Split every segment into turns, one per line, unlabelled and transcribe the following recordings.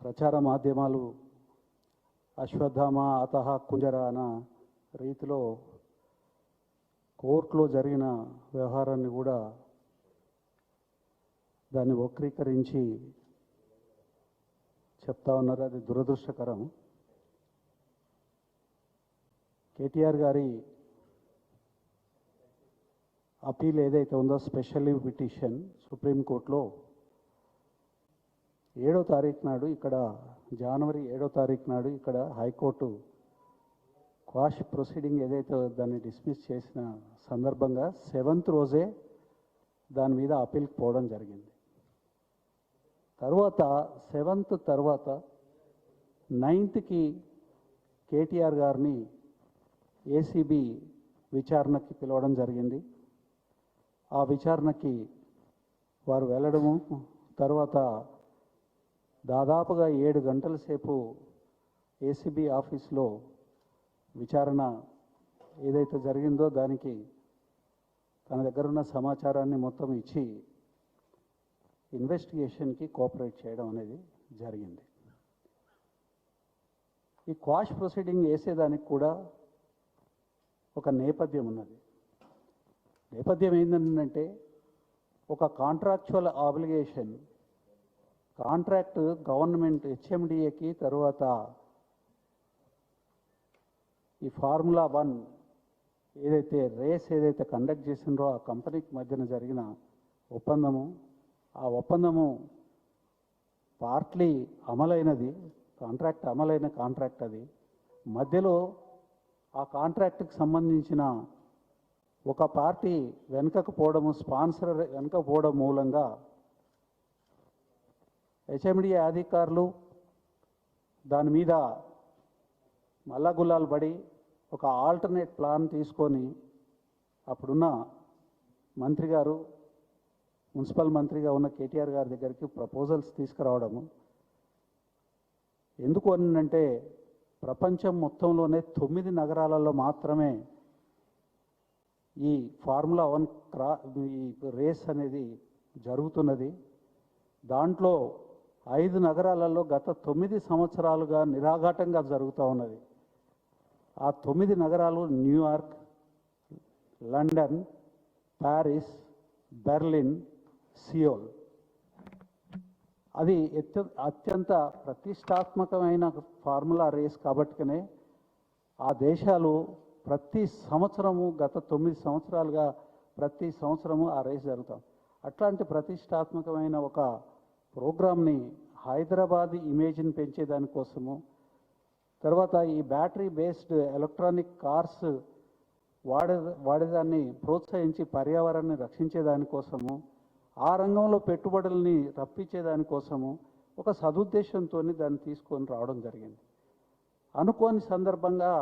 ప్రచార మాధ్యమాలు అశ్వత్థామ అతహ కుంజర అన్న రీతిలో కోర్టులో జరిగిన వ్యవహారాన్ని కూడా దాన్ని వక్రీకరించి చెప్తా ఉన్నారు. అది దురదృష్టకరం. కేటీఆర్ గారి అపీల్ ఏదైతే ఉందో స్పెషల్ లీవ్ పిటిషన్ సుప్రీంకోర్టులో 7వ తారీఖు నాడు ఇక్కడ జనవరి 7వ తారీఖు నాడు ఇక్కడ హైకోర్టు క్వాష్ ప్రొసీడింగ్ ఏదైతే దాన్ని డిస్మిస్ చేసిన సందర్భంగా 7th రోజే దాని మీద అపీల్కి పోవడం జరిగింది. తర్వాత 7th తర్వాత 9th కేటీఆర్ గారిని ఏసీబీ విచారణకి పిలవడం జరిగింది. ఆ విచారణకి వారు వెళ్ళడము, తర్వాత దాదాపుగా 7 గంటల సేపు ఏసీబీ ఆఫీస్లో విచారణ ఏదైతే జరిగిందో దానికి తన దగ్గర ఉన్న సమాచారాన్ని మొత్తం ఇచ్చి ఇన్వెస్టిగేషన్కి కోఆపరేట్ చేయడం అనేది జరిగింది. ఈ క్వాష్ ప్రొసీడింగ్ వేసేదానికి కూడా ఒక నేపథ్యం ఉన్నది. నేపథ్యం ఏంటంటే ఒక కాంట్రాక్చువల్ ఆబ్లిగేషన్, కాంట్రాక్ట్ గవర్నమెంట్ హెచ్ఎండిఏకి, తర్వాత ఈ ఫార్ములా 1 ఏదైతే రేస్ ఏదైతే కండక్ట్ చేసిండ్రో ఆ కంపెనీకి మధ్యన జరిగిన ఒప్పందము, ఆ ఒప్పందము పార్ట్లీ అమలైనది, కాంట్రాక్ట్ అమలైన కాంట్రాక్ట్. అది మధ్యలో ఆ కాంట్రాక్ట్కి సంబంధించిన ఒక పార్టీ వెనుకకు పోవడము, స్పాన్సర్ వెనుక పోవడం మూలంగా హెచ్ఎండిఏ అధికారులు దాని మీద మల్లగుల్లాలు పడి ఒక ఆల్టర్నేట్ ప్లాన్ తీసుకొని అప్పుడున్న మంత్రి గారు, మున్సిపల్ మంత్రిగా ఉన్న కేటీఆర్ గారి దగ్గరికి ప్రపోజల్స్ తీసుకురావడము. ఎందుకు అనంటే ప్రపంచం మొత్తంలోనే 9 నగరాలలో మాత్రమే ఈ ఫార్ములా 1 ఈ రేస్ అనేది జరుగుతున్నది. దాంట్లో 5 నగరాలలో గత 9 సంవత్సరాలుగా నిరాఘాటంగా జరుగుతూ ఉన్నది. ఆ 9 నగరాలు New York, London, Paris, Berlin, Seoul. అది అత్యంత ప్రతిష్టాత్మకమైన ఫార్ములా రేస్ కాబట్టినే ఆ దేశాలు ప్రతి సంవత్సరము గత 9 సంవత్సరాలుగా ప్రతి సంవత్సరము ఆ రేస్ జరుగుతాం. అట్లాంటి ప్రతిష్టాత్మకమైన ఒక ప్రోగ్రామ్ని హైదరాబాద్ ఇమేజ్ని పెంచేదానికోసము, తర్వాత ఈ బ్యాటరీ బేస్డ్ ఎలక్ట్రానిక్ కార్స్ వాడేదాన్ని ప్రోత్సహించి పర్యావరణాన్ని రక్షించేదానికోసము, ఆ రంగంలో పెట్టుబడుల్ని రప్పించేదానికోసము ఒక సదుద్దేశంతో దాన్ని తీసుకొని రావడం జరిగింది. అనుకోని సందర్భంగా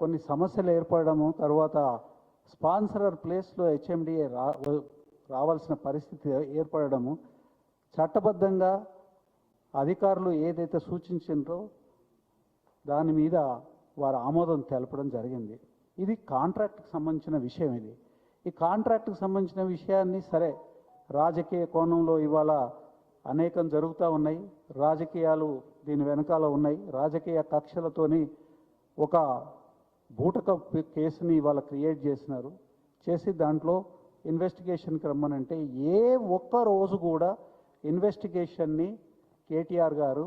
కొన్ని సమస్యలు ఏర్పడము, తర్వాత స్పాన్సరర్ ప్లేస్లో హెచ్ఎండిఏ రావాల్సిన పరిస్థితి ఏర్పడము, చట్టబద్ధంగా అధికారులు ఏదైతే సూచించారో దాని మీద వారు ఆమోదం తెలపడం జరిగింది. ఇది కాంట్రాక్ట్కి సంబంధించిన విషయం. ఈ కాంట్రాక్ట్కి సంబంధించిన విషయాన్ని సరే రాజకీయ కోణంలో ఇవాళ అనేకం జరుగుతూ ఉన్నాయి. రాజకీయాలు దీని వెనకాల ఉన్నాయి. రాజకీయ కక్షలతోని ఒక బూటక కేసుని ఇవాళ క్రియేట్ చేసి దాంట్లో ఇన్వెస్టిగేషన్కి రమ్మనంటే ఏ ఒక్క రోజు కూడా ఇన్వెస్టిగేషన్ని కేటీఆర్ గారు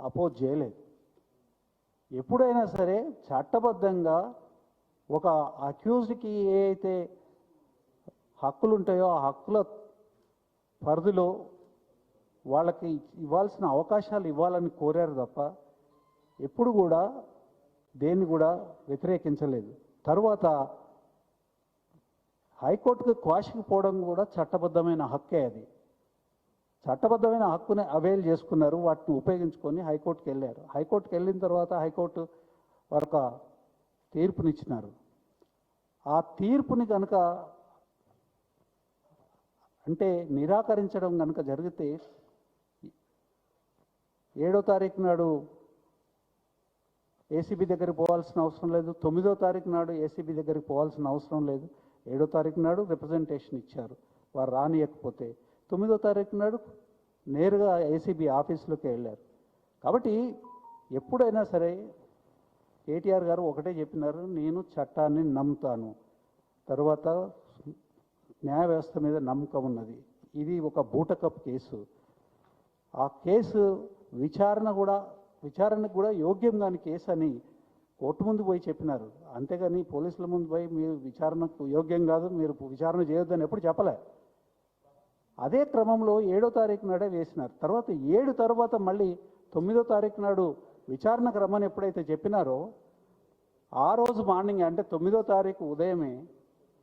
అపోజ్ చేయలేదు. ఎప్పుడైనా సరే చట్టబద్ధంగా ఒక అక్యూజ్డ్కి ఏ అయితే హక్కులు ఉంటాయో ఆ హక్కుల పరిధిలో వాళ్ళకి ఇవ్వాల్సిన అవకాశాలు ఇవ్వాలని కోరారు తప్ప ఎప్పుడు కూడా దేన్ని కూడా వ్యతిరేకించలేదు. తర్వాత హైకోర్టుకు క్వాష్కి పోవడం కూడా చట్టబద్ధమైన హక్కే. అది చట్టబద్ధమైన హక్కుని అవైల్ చేసుకున్నారు, వాటిని ఉపయోగించుకొని హైకోర్టుకి వెళ్ళారు. హైకోర్టుకి వెళ్ళిన తర్వాత హైకోర్టు వారు తీర్పునిచ్చినారు. ఆ తీర్పుని కనుక అంటే నిరాకరించడం కనుక జరిగితే 7వ తారీఖు నాడు ఏసీబీ దగ్గరికి పోవాల్సిన అవసరం లేదు, 9వ తారీఖు నాడు ఏసీబీ దగ్గరికి పోవాల్సిన అవసరం లేదు. 7వ తారీఖు నాడు రిప్రజెంటేషన్ ఇచ్చారు, వారు రానియకపోతే 9వ తారీఖు నాడు నేరుగా ఏసీబీ ఆఫీసులోకి వెళ్ళారు. కాబట్టి ఎప్పుడైనా సరే కేటీఆర్ గారు ఒకటే చెప్పినారు, నేను చట్టాన్ని నమ్ముతాను, తర్వాత న్యాయ వ్యవస్థ మీద నమ్మకం ఉన్నది. ఇది ఒక బూటకప్ కేసు. ఆ కేసు విచారణకు కూడా యోగ్యం కాని కేసు అని కోర్టు ముందు పోయి చెప్పినారు. అంతేగాని పోలీసుల ముందు పోయి మీరు విచారణకు యోగ్యం కాదు, మీరు విచారణ చేయొద్దని ఎప్పుడు చెప్పలే. అదే క్రమంలో 7వ తారీఖు నాడే వేసినారు. తర్వాత 7 తర్వాత మళ్ళీ 9వ తారీఖు నాడు విచారణకు రమ్మని ఎప్పుడైతే చెప్పినారో ఆ రోజు మార్నింగ్ అంటే 9వ తారీఖు ఉదయమే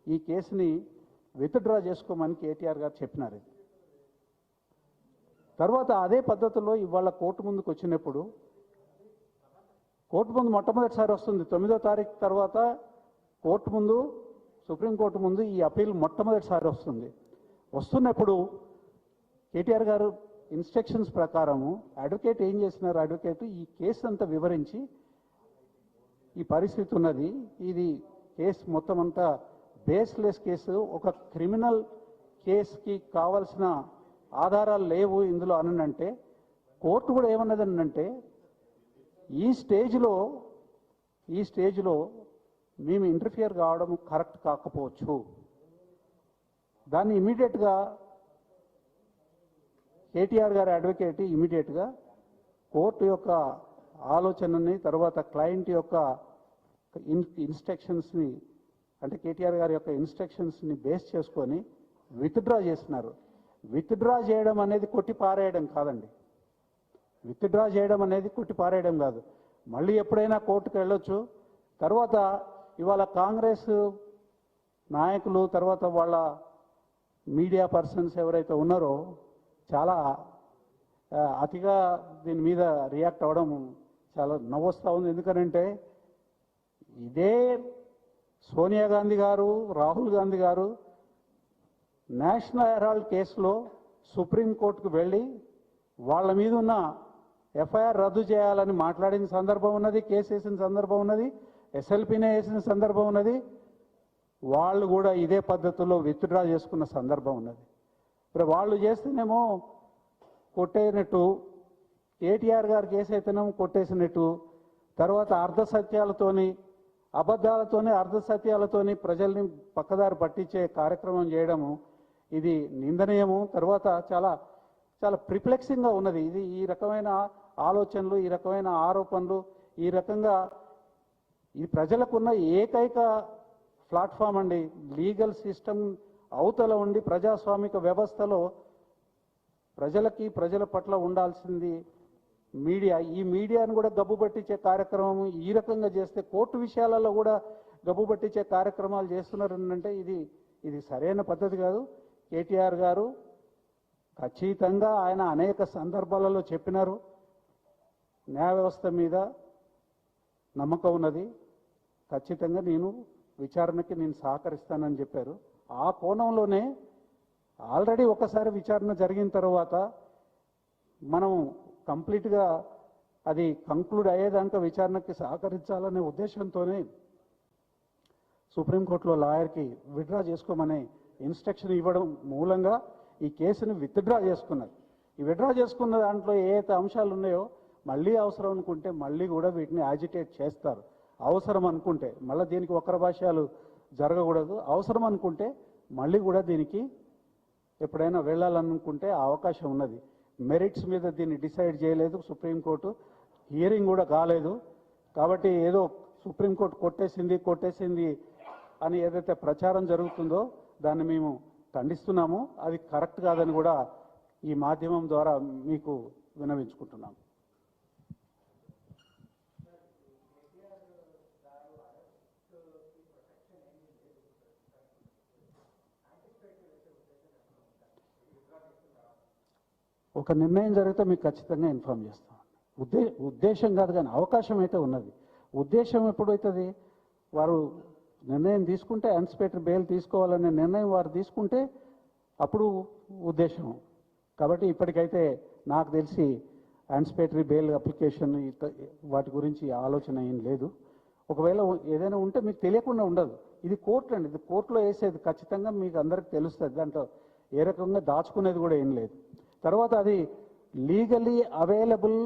ఈ కేసుని విత్డ్రా చేసుకోమని కేటీఆర్ గారు చెప్పినారు. తర్వాత అదే పద్ధతిలో ఇవాళ కోర్టు ముందుకు వచ్చినప్పుడు కోర్టు ముందు మొట్టమొదటిసారి వస్తుంది 9వ తారీఖు తర్వాత సుప్రీంకోర్టు ముందు ఈ అప్పీల్ మొట్టమొదటిసారి వస్తున్నప్పుడు కేటీఆర్ గారు ఇన్స్ట్రక్షన్స్ ప్రకారము అడ్వకేట్ ఏం చేసినారు, అడ్వకేట్ ఈ కేసు అంతా వివరించి ఈ పరిస్థితి ఉన్నది, ఇది కేసు మొత్తం అంతా బేస్లెస్ కేసు, ఒక క్రిమినల్ కేసుకి కావాల్సిన ఆధారాలు లేవు ఇందులో అనంటే కోర్టు కూడా ఏమన్నదనంటే ఈ స్టేజ్లో మేము ఇంటర్ఫియర్ కావడం కరెక్ట్ కాకపోవచ్చు. దాన్ని ఇమీడియట్గా కేటీఆర్ గారి అడ్వకేట్ ఇమీడియట్గా కోర్టు యొక్క ఆలోచనని తర్వాత క్లయింట్ యొక్క ఇన్స్ట్రక్షన్స్ని అంటే కేటీఆర్ గారి యొక్క ఇన్స్ట్రక్షన్స్ని బేస్ చేసుకొని విత్డ్రా చేస్తున్నారు. విత్డ్రా చేయడం అనేది కొట్టి పారేయడం కాదండి. విత్డ్రా చేయడం అనేది కొట్టి పారేయడం కాదు. మళ్ళీ ఎప్పుడైనా కోర్టుకు వెళ్ళొచ్చు. తర్వాత ఇవాళ కాంగ్రెస్ నాయకులు తర్వాత వాళ్ళ మీడియా పర్సన్స్ ఎవరైతే ఉన్నారో చాలా అతిగా దీని మీద రియాక్ట్ అవ్వడం చాలా నవ్వొస్తూ ఉంది. ఎందుకనంటే ఇదే సోనియా గాంధీ గారు, రాహుల్ గాంధీ గారు నేషనల్ హెరాల్డ్ కేసులో సుప్రీంకోర్టుకు వెళ్ళి వాళ్ళ మీద ఉన్న ఎఫ్ఐఆర్ రద్దు చేయాలని మాట్లాడిన సందర్భం ఉన్నది, కేసు వేసిన సందర్భం ఉన్నది, ఎస్ఎల్పీనే వేసిన సందర్భం ఉన్నది. వాళ్ళు కూడా ఇదే పద్ధతిలో విత్డ్రా చేసుకున్న సందర్భం ఉన్నది. ఇప్పుడు వాళ్ళు చేస్తేనేమో కొట్టేనట్టు, కేటీఆర్ గారు కేసు అయితేనేమో కొట్టేసినట్టు, తర్వాత అర్ధసత్యాలతోని అబద్ధాలతోని అర్ధసత్యాలతోని ప్రజల్ని పక్కదారి పట్టించే కార్యక్రమం చేయడము ఇది నిందనీయము. తర్వాత చాలా చాలా ప్రిప్లెక్సింగ్గా ఉన్నది. ఇది ఈ రకమైన ఆలోచనలు, ఈ రకమైన ఆరోపణలు, ఈ రకంగా ఈ ప్రజలకున్న ఏకైక ప్లాట్ఫామ్ అండి. లీగల్ సిస్టమ్ అవతల ఉండి ప్రజాస్వామిక వ్యవస్థలో ప్రజల పట్ల ఉండాల్సింది మీడియా. ఈ మీడియాను కూడా గబ్బు పట్టించే కార్యక్రమం ఈ రకంగా చేస్తే కోర్టు విషయాలలో కూడా గబ్బు పట్టించే కార్యక్రమాలు చేస్తున్నారు అంటే ఇది సరైన పద్ధతి కాదు. కేటీఆర్ గారు ఖచ్చితంగా ఆయన అనేక సందర్భాలలో చెప్పినారు, న్యాయ వ్యవస్థ మీద నమ్మకం ఉన్నది, ఖచ్చితంగా నేను విచారణకి సహకరిస్తానని చెప్పారు. ఆ కోణంలోనే ఆల్రెడీ ఒకసారి విచారణ జరిగిన తర్వాత మనం కంప్లీట్గా అది కంక్లూడ్ అయ్యేదాకా విచారణకి సహకరించాలనే ఉద్దేశంతోనే సుప్రీంకోర్టులో లాయర్కి విత్డ్రా చేసుకోమనే ఇన్స్ట్రక్షన్ ఇవ్వడం మూలంగా ఈ కేసుని విత్డ్రా చేసుకున్నారు. ఈ విత్డ్రా చేసుకున్న దాంట్లో ఏదైతే అంశాలు ఉన్నాయో మళ్ళీ అవసరం అనుకుంటే మళ్ళీ కూడా వీటిని యాజిటేట్ చేస్తారు. అవసరం అనుకుంటే మళ్ళీ దీనికి వక్ర భాష్యాలు జరగకూడదు. అవసరం అనుకుంటే మళ్ళీ కూడా దీనికి ఎప్పుడైనా వెళ్ళాలనుకుంటే అవకాశం ఉన్నది. మెరిట్స్ మీద దీన్ని డిసైడ్ చేయలేదు సుప్రీంకోర్టు, హియరింగ్ కూడా కాలేదు. కాబట్టి ఏదో సుప్రీంకోర్టు కొట్టేసింది అని ఏదైతే ప్రచారం జరుగుతుందో దాన్ని మేము ఖండిస్తున్నాము. అది కరెక్ట్ కాదని కూడా ఈ మాధ్యమం ద్వారా మీకు విన్నవించుకుంటున్నాము. ఒక నిర్ణయం జరిగితే మీకు ఖచ్చితంగా ఇన్ఫార్మ్ చేస్తాం. ఉద్దేశం కాదు కానీ అవకాశం అయితే ఉన్నది. ఉద్దేశం ఎప్పుడైతుంది, వారు నిర్ణయం తీసుకుంటే యాంటిసిపేటరీ బెయిల్ తీసుకోవాలనే నిర్ణయం వారు తీసుకుంటే అప్పుడు ఉద్దేశం. కాబట్టి ఇప్పటికైతే నాకు తెలిసి యాంటిసిపేటరీ బెయిల్ అప్లికేషన్ వాటి గురించి ఆలోచన ఏం లేదు. ఒకవేళ ఏదైనా ఉంటే మీకు తెలియకుండా ఉండదు. ఇది కోర్టు అండి, ఇది కోర్టులో వేసేది ఖచ్చితంగా మీకు అందరికి తెలుస్తుంది. దాంట్లో ఏ రకంగా దాచుకునేది కూడా ఏం లేదు. తర్వాత అది legally available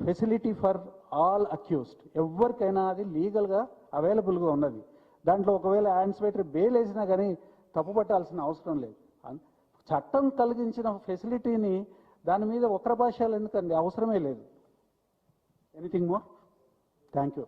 facility for all accused, ఎవరికైనా అది లీగల్గా అవైలబుల్గా ఉన్నది. దాంట్లో ఒకవేళ యాంటిసిపేటరీ బెయిల్ వేసినా కానీ తప్పుపట్టాల్సిన అవసరం లేదు. చట్టం కలిగించిన ఫెసిలిటీని దాని మీద వక్ర భాషలు ఎందుకండి, అవసరమే లేదు. Anything more? Thank you.